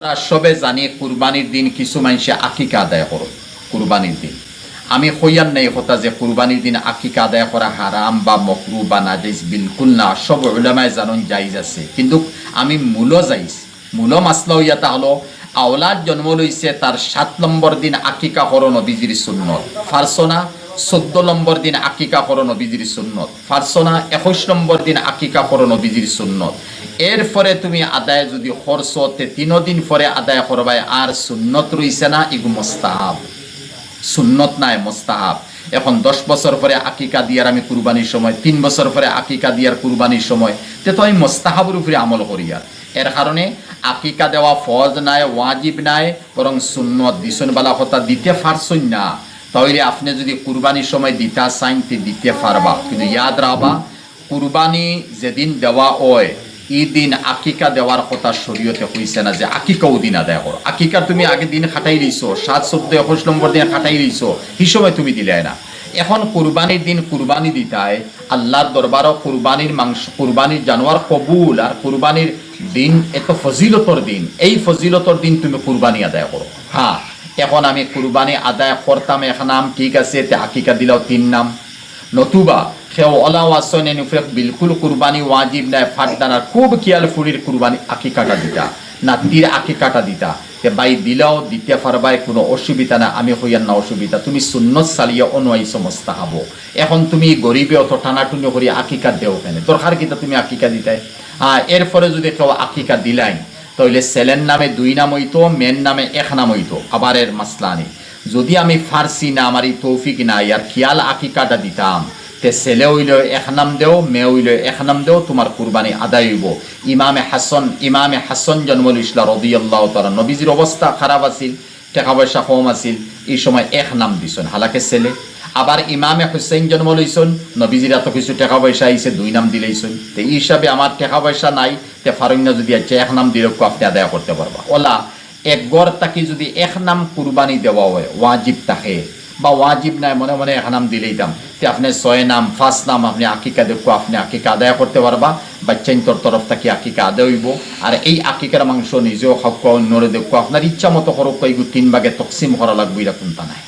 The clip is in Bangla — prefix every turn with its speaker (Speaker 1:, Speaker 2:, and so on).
Speaker 1: আমরা সবে জানি কুরবানির দিন কিছু মানুষে আকিকা আদায় করো কুরবানির দিন। আমি হইয়ার নেই কথা যে কুরবানির দিন আকিকা আদায় করা হারাম বা মকরু বা নাজাইজ, বিলকুল না। সব উলামায়ে জানুন জাইজ আছে, কিন্তু আমি মূল জাইজ মূল মাসলা হইয়াটা হলো আওলাদ জন্ম লইছে তার 7 নম্বর দিন আকিকা করো নবীজির সুন্নত ফারসনা, 14 নম্বর দিন আকিকা করো নবীজির সুন্নত ফারসনা, 21 নম্বর দিন আকিকা করো নবীজির সুন্নত। এরপরে তুমি আদায় যদি খরচতে 3 দিন পরে আদায় করবাই, আর সুন্নত রইছে না, ইগু মুস্তাহাব, সুন্নত নাই মুস্তাহাব। এখন 10 বছর পরে আকিকা দিয়ার আমি কুরবানির সময়, 3 বছর পরে আকিকা দিয়ার কুরবানির সময়, তে তো আমি মুস্তাহাবের উপরে আমল করি। আর এর কারণে আকিকা দেওয়া ফরজ নাই, ওয়াজিব নাই, বরং সুন্নত দিছন বালা কথা দিতে পারছই না। তাহলে আপনি যদি কুরবানির সময় দিতে চাইন তে দিতে পারবা, কিন্তু ইয়াদ রাখবা কুরবানি যেদিন দেওয়া হয় এই দিন আকিকা দেওয়ার কথা শরীয়তে হইছে না যে আকিকাও দিন আদায় করো। আকিকা তুমি আগে দিন খাটাই লইছো, 7, 14, 21 নম্বর দিন খাটাই লইছো, এই সময় তুমি দিলে না। এখন কুরবানির দিন কুরবানি দিতায় আল্লাহর দরবারও কুরবানির মাংস, কুরবানির জানোয়ার কবুল, আর কুরবানির দিন এত ফজিলতর দিন, এই ফজিলতর দিন তুমি কুরবানি আদায় করো। হ্যাঁ, এখন আমি কুরবানি আদায় করতাম এক নাম, ঠিক আছে, তে আকিকা দিলাও 3 নাম। নতুবা সেও অলাওয়াসনে নুফেক বিলকুল কুরবানি ওয়াজিব নাই, ফাটদানার খুব খেয়াল ফুরির কুরবানি আকিকাটা দিতা না, তীর আকিকাটা দিতা তে বাই দিলাও দিতে পারবাই, কোনো অসুবিধা না। আমি হইয়ার না অসুবিধা, তুমি সুন্নত সালিয়া অনুয়াই সমস্ত হব। এখন তুমি গরিবে অত টানাটুনি করি আকিকা দেও কেন, দরকার কিতা তুমি আকিকা দিতাই। এরপরে যদি কেউ আকিকা দিলাই তাহলে ছেলের নামে 2 নাম হইতো, মেয়ের নামে 1 নাম হইতো। আবার এর মাসলা নেই, যদি আমি ফার্সি না, আমার এই তৌফিক নাই আর খেয়াল আকিকাটা দিতাম, তে ছেলে হইল 1 নাম দেও, মেয়ে হইল 1 নাম দেও, তোমার কুরবানি আদায় হইব। ইমামে হাসান জন্ম লইছিল রাদিয়াল্লাহু তাআলা, নবীজির অবস্থা খারাপ আছিল, টাকা পয়সা কম আছিল, এই সময় 1 নাম দিছেন, হালাকে ছেলে। আবার ইমামে হুসাইন জন্ম লইছেন, নবীজির এত কিছু টাকা পয়সা আইছে, 2 নাম দিলেইছেন। তো এই হিসাবে আমার টাকা পয়সা নাই, তে ফারুন্য যদি আছে 1 নাম দিলেও আপনি আদায় করতে পারবা। ওলা এক গড় তাকে যদি 1 নাম কুরবানি দেওয়া হয় ওয়াজিব থাকে, বা ওয়াজিব নাই মনে মনে 1 নাম দিলেই দাম, তে আপনি 6 নাম 5 নাম আপনি আকিকা দেখো, আপনি আকিকা আদায় করতে পারবা। বাচ্চাইন্তর তরফ থেকে আকিকা আদায় হইব। আর এই আকিকার মাংস নিজেও খাওয়া, অন্যরে দেখো, আপনার ইচ্ছা মতো করো, কয়েক 3 ভাগে তকসিম করা লাগবে, এরকমটা নাই।